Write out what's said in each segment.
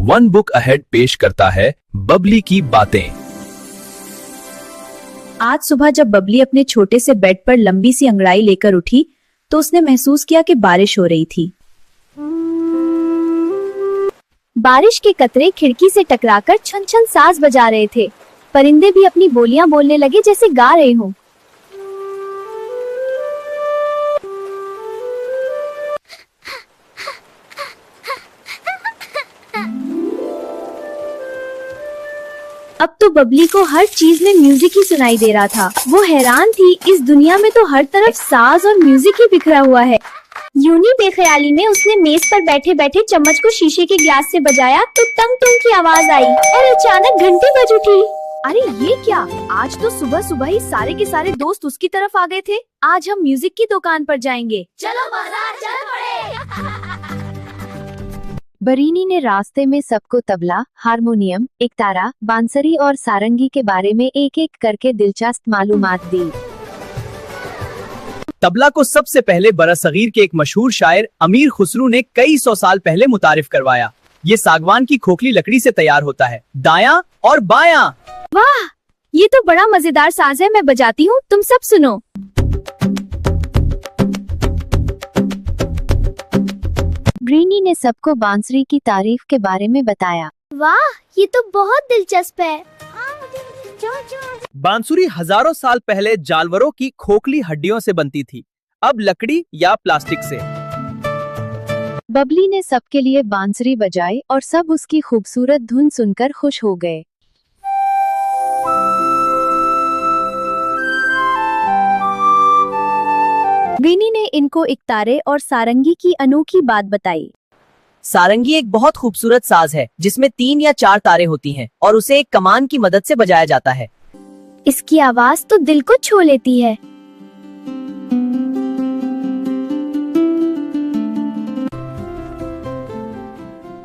One book ahead पेश करता है बबली की बातें। आज सुबह जब बबली अपने छोटे से बेड पर लंबी सी अंगड़ाई लेकर उठी तो उसने महसूस किया कि बारिश हो रही थी। बारिश के कतरे खिड़की से टकराकर छन छन साज बजा रहे थे। परिंदे भी अपनी बोलियां बोलने लगे जैसे गा रहे हों। अब तो बबली को हर चीज में म्यूजिक ही सुनाई दे रहा था। वो हैरान थी, इस दुनिया में तो हर तरफ साज और म्यूजिक ही बिखरा हुआ है। यूनी बेख्याली में उसने मेज पर बैठे बैठे चम्मच को शीशे के ग्लास से बजाया तो टंग टंग की आवाज आई और अचानक घंटी बज उठी। अरे ये क्या, आज तो सुबह सुबह ही सारे के सारे दोस्त उसकी तरफ आ गए थे। आज हम म्यूजिक की दुकान पर जाएंगे, चलो बाजार चल पड़े। बरीनी ने रास्ते में सबको तबला, हारमोनियम, एकतारा, बांसुरी और सारंगी के बारे में एक एक करके दिलचस्प मालूमात दी। तबला को सबसे पहले बरसगीर के एक मशहूर शायर अमीर खुसरू ने कई सौ साल पहले मुतारिफ करवाया। ये सागवान की खोखली लकड़ी से तैयार होता है, दायां और बायां। वाह, ये तो बड़ा मजेदार साज है, मैं बजाती हूँ, तुम सब सुनो। ब्रीनी ने सबको बांसुरी की तारीफ के बारे में बताया। वाह, ये तो बहुत दिलचस्प है। बांसुरी हजारों साल पहले जानवरों की खोखली हड्डियों से बनती थी, अब लकड़ी या प्लास्टिक से। बबली ने सबके लिए बांसुरी बजाई और सब उसकी खूबसूरत धुन सुनकर खुश हो गए। ब्रीनी ने इनको एकतारे और सारंगी की अनोखी बात बताई। सारंगी एक बहुत खूबसूरत साज है जिसमें 3 या 4 तारे होती हैं और उसे एक कमान की मदद से बजाया जाता है। इसकी आवाज तो दिल को छू लेती है।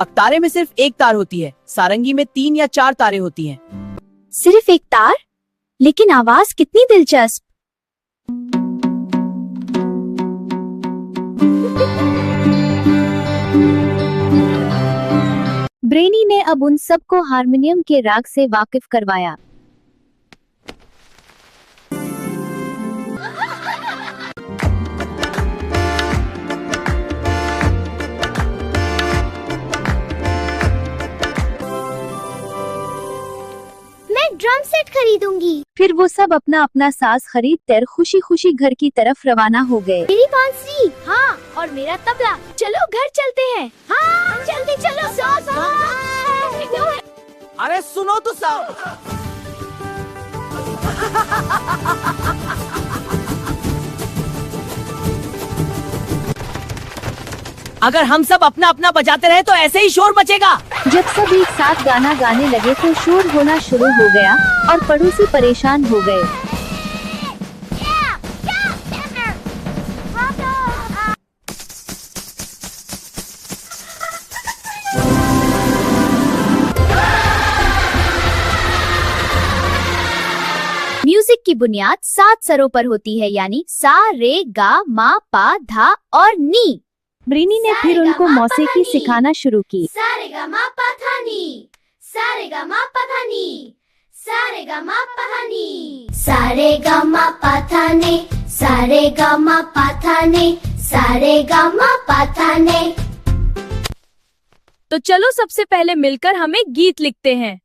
एकतारे में सिर्फ एक तार होती है, सारंगी में 3 या 4 तारे होती हैं। सिर्फ एक तार, लेकिन आवाज कितनी दिलचस्प। ब्रेनी ने अब उन सबको हारमोनियम के राग से वाकिफ करवाया। मैं ड्रम सेट खरीदूंगी। फिर वो सब अपना अपना साज खरीद कर खुशी खुशी घर की तरफ रवाना हो गए। मेरी बांसुरी, हाँ, और मेरा तबला। चलो घर चलते हैं। हाँ, जल्दी चलो। अरे सुनो तो सब। अगर हम सब अपना अपना बजाते रहे तो ऐसे ही शोर मचेगा। जब सब एक साथ गाना गाने लगे तो शोर होना शुरू हो गया और पड़ोसी परेशान हो गए। म्यूजिक की बुनियाद 7 स्वरों पर होती है, यानी सा, रे, गा, मा, पा, धा और नी। ब्रीनी ने फिर उनको मौसीकी सिखाना शुरू की। सारेगामा पधानी, सारेगामा पधानी, सारेगामा पधानी, सारेगामा पधाने, सारेगामा पधाने, सारेगामा पधाने। तो चलो सबसे पहले मिलकर हम एक गीत लिखते हैं।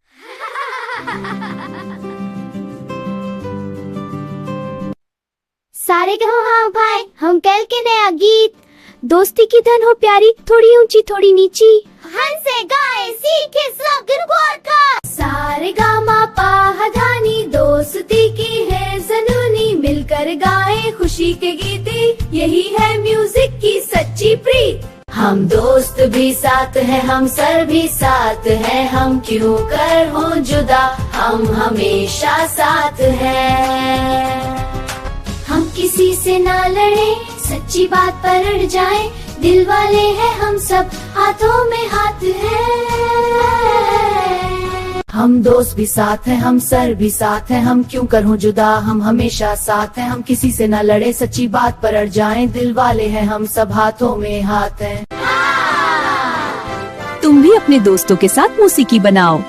सारेगामा भाई, हम कल के नया गीत। दोस्ती की धन हो प्यारी, थोड़ी ऊंची थोड़ी नीची, हंसे गाए सीखे सब गिरगोर का। सारेगामा पधानी, दोस्ती की है ज़नूनी, मिलकर गाए खुशी के गीते, यही है म्यूजिक की सच्ची प्रीत। हम दोस्त भी साथ हैं, हम सर भी साथ हैं, हम क्यों कर हो जुदा, हम हमेशा साथ हैं। हम किसी से ना लड़े, सच्ची बात पर अड़ जाए, दिल वाले हैं हम सब, हाथों में हाथ है। हम दोस्त भी साथ हैं, हम सर भी साथ हैं, हम क्यों कर हो जुदा, हम हमेशा साथ हैं। हम किसी से ना लड़े, सच्ची बात पर अड़ जाए, दिल वाले हैं हम सब, हाथों में हाथ हैं। तुम भी अपने दोस्तों के साथ मौसीकी बनाओ।